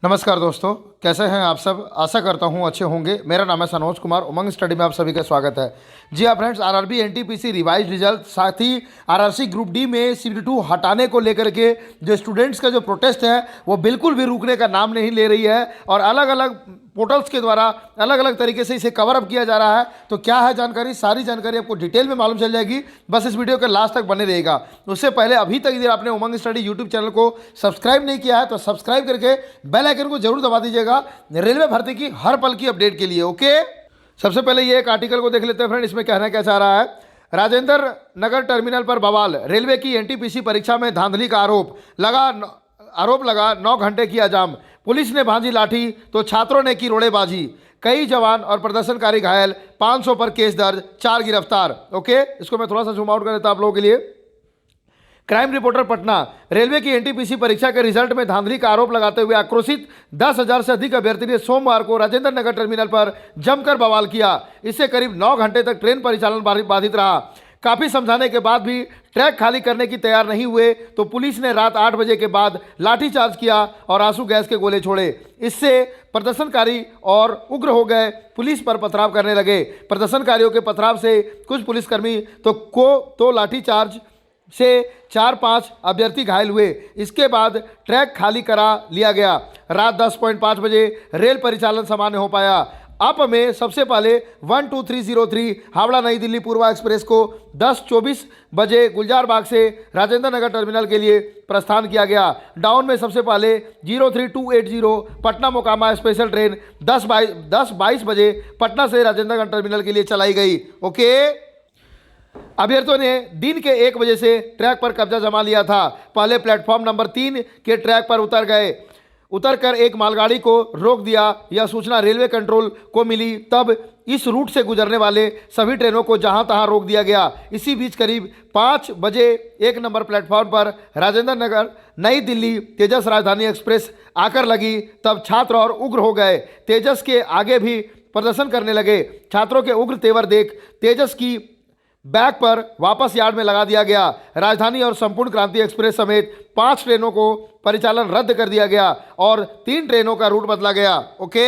नमस्कार दोस्तों, कैसे हैं आप सब। आशा करता हूं अच्छे होंगे। मेरा नाम है सनोज कुमार। उमंग स्टडी में आप सभी का स्वागत है। जी हाँ friends, RRB NTPC revise result, साथ ही आरआरसी ग्रुप डी में CBT2 हटाने को लेकर के जो स्टूडेंट्स का जो प्रोटेस्ट है वो बिल्कुल भी रुकने का नाम नहीं ले रही है और अलग अलग पोर्टल्स के द्वारा अलग अलग तरीके से इसे कवर अप किया जा रहा है। तो क्या है जानकारी, सारी जानकारी आपको डिटेल में मालूम चल जाएगी। बस इस वीडियो के लास्ट तक बने रहेगा। उससे पहले अभी तक यदि आपने उमंग स्टडी यूट्यूब चैनल को सब्सक्राइब नहीं किया है तो सब्सक्राइब करके बेल आइकन को जरूर दबा दीजिएगा रेलवे भर्ती की हर पल की अपडेट के लिए। ओके, सबसे पहले ये एक आर्टिकल को देख लेते हैं फ्रेंड। इसमें कहना क्या चाह रहा है। राजेंद्र नगर टर्मिनल पर बवाल, रेलवे की एनटीपीसी परीक्षा में धांधली का आरोप लगा 9 घंटे किया जाम। पुलिस ने भांजी लाठी तो छात्रों ने की रोड़ेबाजी। कई जवान और प्रदर्शनकारी घायल, 500 पर केस दर्ज, 4 गिरफ्तार। ओके, इसको मैं थोड़ा सा जूम आउट कर देता आप लोगों के लिए। क्राइम रिपोर्टर पटना, रेलवे की एनटीपीसी परीक्षा के रिजल्ट में धांधली का आरोप लगाते हुए आक्रोशित 10,000 से अधिक अभ्यर्थी ने सोमवार को राजेंद्र नगर टर्मिनल पर जमकर बवाल किया। इससे करीब 9 घंटे तक ट्रेन परिचालन बाधित रहा। काफ़ी समझाने के बाद भी ट्रैक खाली करने की तैयार नहीं हुए तो पुलिस ने रात 8 बजे के बाद लाठीचार्ज किया और आंसू गैस के गोले छोड़े। इससे प्रदर्शनकारी और उग्र हो गए, पुलिस पर पथराव करने लगे। प्रदर्शनकारियों के पथराव से कुछ पुलिसकर्मी तो लाठीचार्ज से 4-5 अभ्यर्थी घायल हुए। इसके बाद ट्रैक खाली करा लिया गया। रात 10:05 बजे रेल परिचालन सामान्य हो पाया। अप में सबसे पहले 12303 हावड़ा नई दिल्ली पूर्वा एक्सप्रेस को 10:24 बजे गुलजार बाग से राजेंद्र नगर टर्मिनल के लिए प्रस्थान किया गया। डाउन में सबसे पहले 03280 पटना मोकामा स्पेशल ट्रेन 10:22 बजे पटना से राजेंद्र नगर टर्मिनल के लिए चलाई गई। ओके, अभ्यर्थियों ने दिन के 1 बजे से ट्रैक पर कब्जा जमा लिया था। पहले प्लेटफॉर्म नंबर 3 के ट्रैक पर उतरकर एक मालगाड़ी को रोक दिया। यह सूचना रेलवे कंट्रोल को मिली, तब इस रूट से गुजरने वाले सभी ट्रेनों को जहां तहां रोक दिया गया। इसी बीच करीब 5 बजे 1 नंबर प्लेटफॉर्म पर राजेंद्र नगर नई दिल्ली तेजस राजधानी एक्सप्रेस आकर लगी। तब छात्र और उग्र हो गए, तेजस के आगे भी प्रदर्शन करने लगे। छात्रों के उग्र तेवर देख तेजस की बैक पर वापस यार्ड में लगा दिया गया। राजधानी और संपूर्ण क्रांति एक्सप्रेस समेत 5 ट्रेनों को परिचालन रद्द कर दिया गया और 3 ट्रेनों का रूट बदला गया। ओके,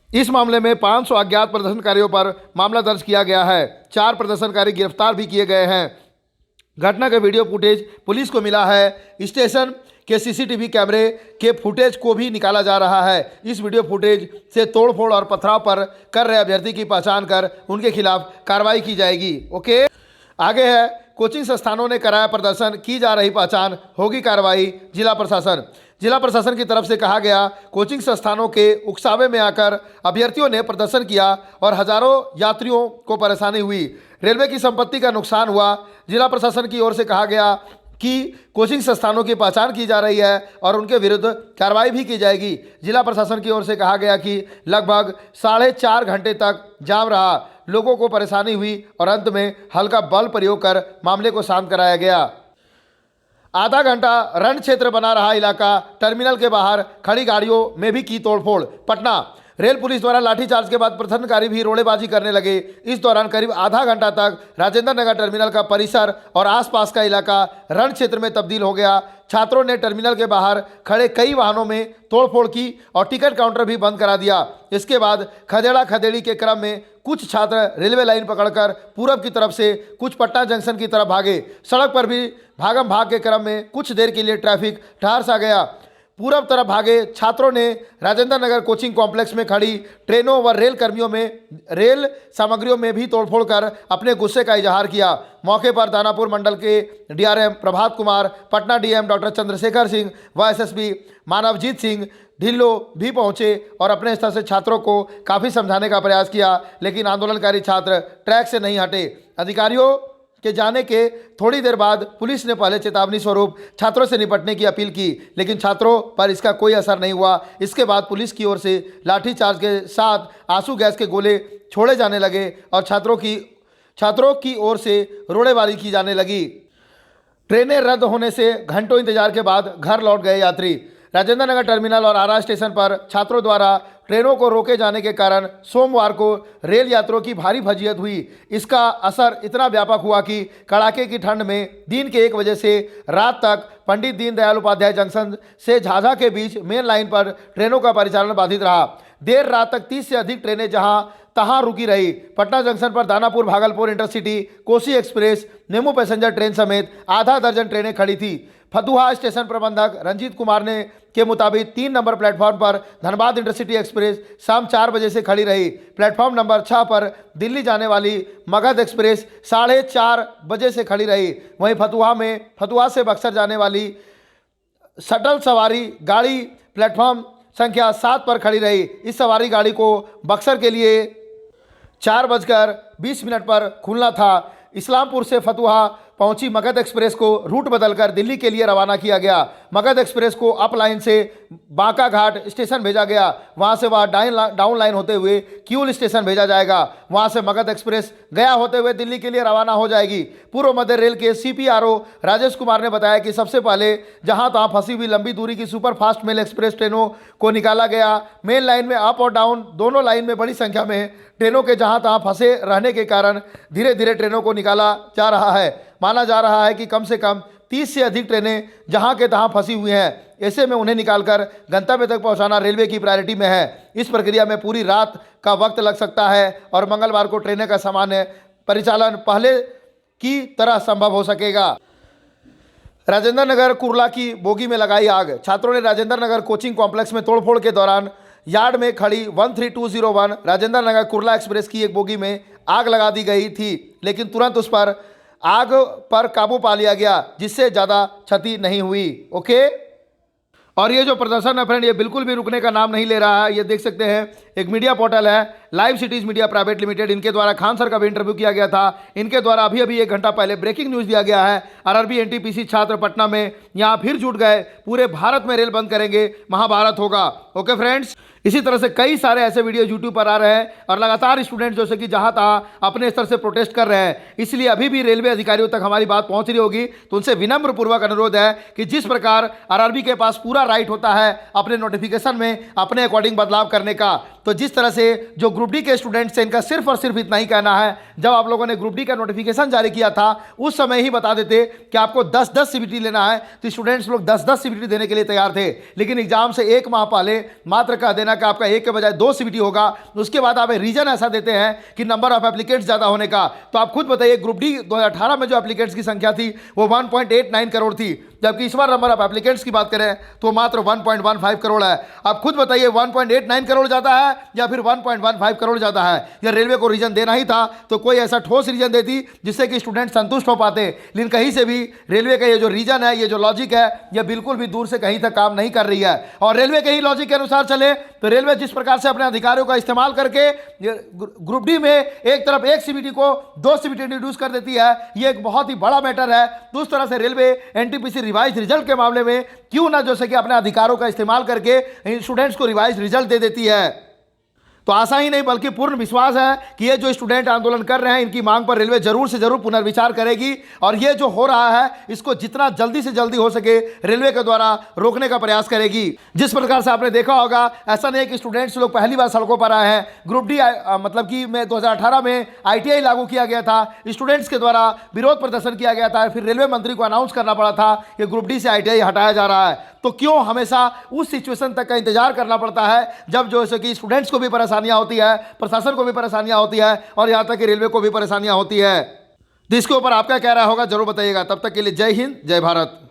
इस मामले में 500 अज्ञात प्रदर्शनकारियों पर मामला दर्ज किया गया है। 4 प्रदर्शनकारी गिरफ्तार भी किए गए हैं। घटना का वीडियो फुटेज पुलिस को मिला है। स्टेशन के CCTV कैमरे के फुटेज को भी निकाला जा रहा है। इस वीडियो फुटेज से तोड़फोड़ और पथराव पर कर रहे अभ्यर्थी की पहचान कर उनके खिलाफ कार्रवाई की जाएगी। ओके, आगे है कोचिंग संस्थानों ने कराया प्रदर्शन, की जा रही पहचान, होगी कार्रवाई। जिला प्रशासन की तरफ से कहा गया, कोचिंग संस्थानों के उकसावे में आकर अभ्यर्थियों ने प्रदर्शन किया और हजारों यात्रियों को परेशानी हुई। रेलवे की संपत्ति का नुकसान हुआ। जिला प्रशासन की ओर से कहा गया कि कोचिंग संस्थानों की पहचान की जा रही है और उनके विरुद्ध कार्रवाई भी की जाएगी। जिला प्रशासन की ओर से कहा गया कि लगभग 4.5 घंटे तक जाम रहा, लोगों को परेशानी हुई और अंत में हल्का बल प्रयोग कर मामले को शांत कराया गया। आधा घंटा रण क्षेत्र बना रहा इलाका, टर्मिनल के बाहर खड़ी गाड़ियों में भी की तोड़फोड़। पटना, रेल पुलिस द्वारा लाठीचार्ज के बाद प्रदर्शनकारी भी रोड़ेबाजी करने लगे। इस दौरान करीब आधा घंटा तक राजेंद्र नगर टर्मिनल का परिसर और आसपास का इलाका रण क्षेत्र में तब्दील हो गया। छात्रों ने टर्मिनल के बाहर खड़े कई वाहनों में तोड़फोड़ की और टिकट काउंटर भी बंद करा दिया। इसके बाद खदेड़ा खदेड़ी के क्रम में कुछ छात्र रेलवे लाइन पकड़कर पूरब की तरफ से, कुछ पटना जंक्शन की तरफ भागे। सड़क पर भी भागम भाग के क्रम में कुछ देर के लिए ट्रैफिक ठहर सा गया। पूरब तरफ भागे छात्रों ने राजेंद्र नगर कोचिंग कॉम्प्लेक्स में खड़ी ट्रेनों व रेल सामग्रियों में भी तोड़फोड़ कर अपने गुस्से का इजहार किया। मौके पर दानापुर मंडल के DRM Prabhat Kumar, Patna DM doctor Chandrashekhar Singh व SSP मानवजीत सिंह ढिल्लो भी पहुंचे और अपने स्तर से छात्रों को काफ़ी समझाने का प्रयास किया, लेकिन आंदोलनकारी छात्र ट्रैक से नहीं हटे। अधिकारियों के जाने के थोड़ी देर बाद पुलिस ने पहले चेतावनी स्वरूप छात्रों से निपटने की अपील की, लेकिन छात्रों पर इसका कोई असर नहीं हुआ। इसके बाद पुलिस की ओर से लाठीचार्ज के साथ आंसू गैस के गोले छोड़े जाने लगे और छात्रों की ओर से रोड़ेबाजी की जाने लगी। ट्रेनें रद्द होने से घंटों इंतजार के बाद घर लौट गए यात्री। राजेंद्र नगर टर्मिनल और आरा स्टेशन पर छात्रों द्वारा ट्रेनों को रोके जाने के कारण सोमवार को रेल यात्रियों की भारी फजीहत हुई। इसका असर इतना व्यापक हुआ कि कड़ाके की ठंड में दिन के 1 बजे से रात तक पंडित दीनदयाल उपाध्याय जंक्शन से झाझा के बीच मेन लाइन पर ट्रेनों का परिचालन बाधित रहा। देर रात तक 30 से अधिक ट्रेनें जहां तहां रुकी रही। पटना जंक्शन पर Danapur Bhagalpur intercity, Kosi express, MEMU passenger train समेत आधा दर्जन ट्रेनें खड़ी थी। फतुहा स्टेशन प्रबंधक रंजीत कुमार ने के मुताबिक 3 नंबर प्लेटफॉर्म पर धनबाद इंटरसिटी एक्सप्रेस शाम 4 बजे से खड़ी रही। प्लेटफॉर्म नंबर 6 पर दिल्ली जाने वाली मगध एक्सप्रेस 4:30 बजे से खड़ी रही। वहीं फतुहा से बक्सर जाने वाली शटल सवारी गाड़ी प्लेटफॉर्म संख्या 7 पर खड़ी रही। इस सवारी गाड़ी को बक्सर के लिए 4:20 पर खुलना था। इस्लामपुर से फतुहा पहुंची मगध एक्सप्रेस को रूट बदलकर दिल्ली के लिए रवाना किया गया। मगध एक्सप्रेस को अप लाइन से बांका घाट स्टेशन भेजा गया। वहां से वह डाउन लाइन होते हुए किऊल स्टेशन भेजा जाएगा। वहां से मगध एक्सप्रेस गया होते हुए दिल्ली के लिए रवाना हो जाएगी। पूर्व मध्य रेल के CPRO राजेश कुमार ने बताया कि सबसे पहले जहां तहां फंसी हुई लंबी दूरी की सुपर फास्ट मेल एक्सप्रेस ट्रेनों को निकाला गया। मेन लाइन में अप और डाउन दोनों लाइन में बड़ी संख्या में ट्रेनों के जहां तहां फंसे रहने के कारण धीरे धीरे ट्रेनों को निकाला जा रहा है। माना जा रहा है कि कम से कम 30 से अधिक ट्रेनें जहां के तहां फंसी हुई हैं। ऐसे में उन्हें निकालकर गंतव्य तक पहुंचाना रेलवे की प्रायोरिटी में है। इस प्रक्रिया में पूरी रात का वक्त लग सकता है और मंगलवार को ट्रेनें का सामान्य परिचालन पहले की तरह संभव हो सकेगा। राजेंद्र नगर कुर्ला की बोगी में लगाई आग। छात्रों ने राजेंद्र नगर कोचिंग कॉम्प्लेक्स में तोड़फोड़ के दौरान यार्ड में खड़ी 13201 राजेंद्र नगर कुर्ला एक्सप्रेस की एक बोगी में आग लगा दी गई थी, लेकिन तुरंत उस पर आग पर काबू पा लिया गया, जिससे ज़्यादा क्षति नहीं हुई। ओके, और ये जो प्रदर्शन है फ्रेंड, ये बिल्कुल भी रुकने का नाम नहीं ले रहा है। ये देख सकते हैं, एक मीडिया पोर्टल है live cities media private limited, इनके द्वारा खान सर का भी इंटरव्यू किया गया था। इनके द्वारा अभी अभी 1 घंटा पहले ब्रेकिंग न्यूज़ दिया गया है। RRB NTPC छात्र पटना में यहाँ फिर जुट गए, पूरे भारत में रेल बंद करेंगे, महाभारत होगा। ओके फ्रेंड्स, इसी तरह से कई सारे ऐसे वीडियो यूट्यूब पर आ रहे हैं और लगातार स्टूडेंट्स जैसे कि जहां तहां अपने स्तर से प्रोटेस्ट कर रहे हैं। इसलिए अभी भी रेलवे अधिकारियों तक हमारी बात पहुंच रही होगी, तो उनसे विनम्र पूर्वक अनुरोध है कि जिस प्रकार RRB के पास पूरा राइट होता है अपने नोटिफिकेशन में अपने अकॉर्डिंग बदलाव करने का, तो जिस तरह से जो ग्रुप डी के स्टूडेंट्स हैं, इनका सिर्फ और सिर्फ इतना ही कहना है, जब आप लोगों ने ग्रुप डी का नोटिफिकेशन जारी किया था उस समय ही बता देते कि आपको 10-10 CBT लेना है, तो स्टूडेंट्स लोग 10-10 CBT देने के लिए तैयार थे। लेकिन एग्जाम से 1 माह पहले मात्र कह देना कि आपका 1 के बजाय 2 CBT होगा, उसके बाद आप रीजन ऐसा देते हैं कि नंबर ऑफ एप्लीकेंट्स ज़्यादा होने का। तो आप खुद बताइए, ग्रुप डी 2018 में जो एप्लीकेंट्स की संख्या थी वो 1.89 करोड़ थी, जबकि इस बार नंबर ऑफ एप्लीकेंट्स की बात करें तो मात्र 1.15 करोड़ है। आप खुद बताइए, 1.89 करोड़ ज़्यादा है या फिर 1.15 करोड़ ज़्यादा है? या रेलवे को रीजन देना ही था तो कोई ऐसा ठोस रीजन देती जिससे कि स्टूडेंट संतुष्ट हो पाते। लेकिन कहीं से भी रेलवे का ये जो रीजन है, ये जो लॉजिक है, ये बिल्कुल भी दूर से कहीं तक काम नहीं कर रही है। और रेलवे के ही लॉजिक के अनुसार चले तो रेलवे जिस प्रकार से अपने अधिकारियों का इस्तेमाल करके ग्रुप डी में एक तरफ 1 CBT को 2 CBT इंट्रोड्यूस कर देती है, ये एक बहुत ही बड़ा मैटर है। तो उस तरह से रेलवे NTPC रिवाइज रिजल्ट के मामले में क्यों ना जैसे कि अपने अधिकारों का इस्तेमाल करके स्टूडेंट्स को रिवाइज रिजल्ट दे देती है। तो आशा ही नहीं बल्कि पूर्ण विश्वास है कि ये जो स्टूडेंट आंदोलन कर रहे हैं, इनकी मांग पर रेलवे जरूर से जरूर पुनर्विचार करेगी और ये जो हो रहा है इसको जितना जल्दी से जल्दी हो सके रेलवे के द्वारा रोकने का प्रयास करेगी। जिस प्रकार से आपने देखा होगा, ऐसा नहीं है कि स्टूडेंट्स लोग पहली बार सड़कों पर आए हैं। ग्रुप डी मतलब कि 2018 में ITI लागू किया गया था, स्टूडेंट्स के द्वारा विरोध प्रदर्शन किया गया था, फिर रेलवे मंत्री को अनाउंस करना पड़ा था कि ग्रुप डी से ITI हटाया जा रहा है। तो क्यों हमेशा उस सिचुएशन तक का इंतजार करना पड़ता है जब जो है कि स्टूडेंट्स को भी परेशानियां होती है, प्रशासन को भी परेशानियां होती है और यहां तक कि रेलवे को भी परेशानियां होती है। तो इसके ऊपर आपका क्या राय होगा जरूर बताइएगा। तब तक के लिए जय हिंद, जय भारत।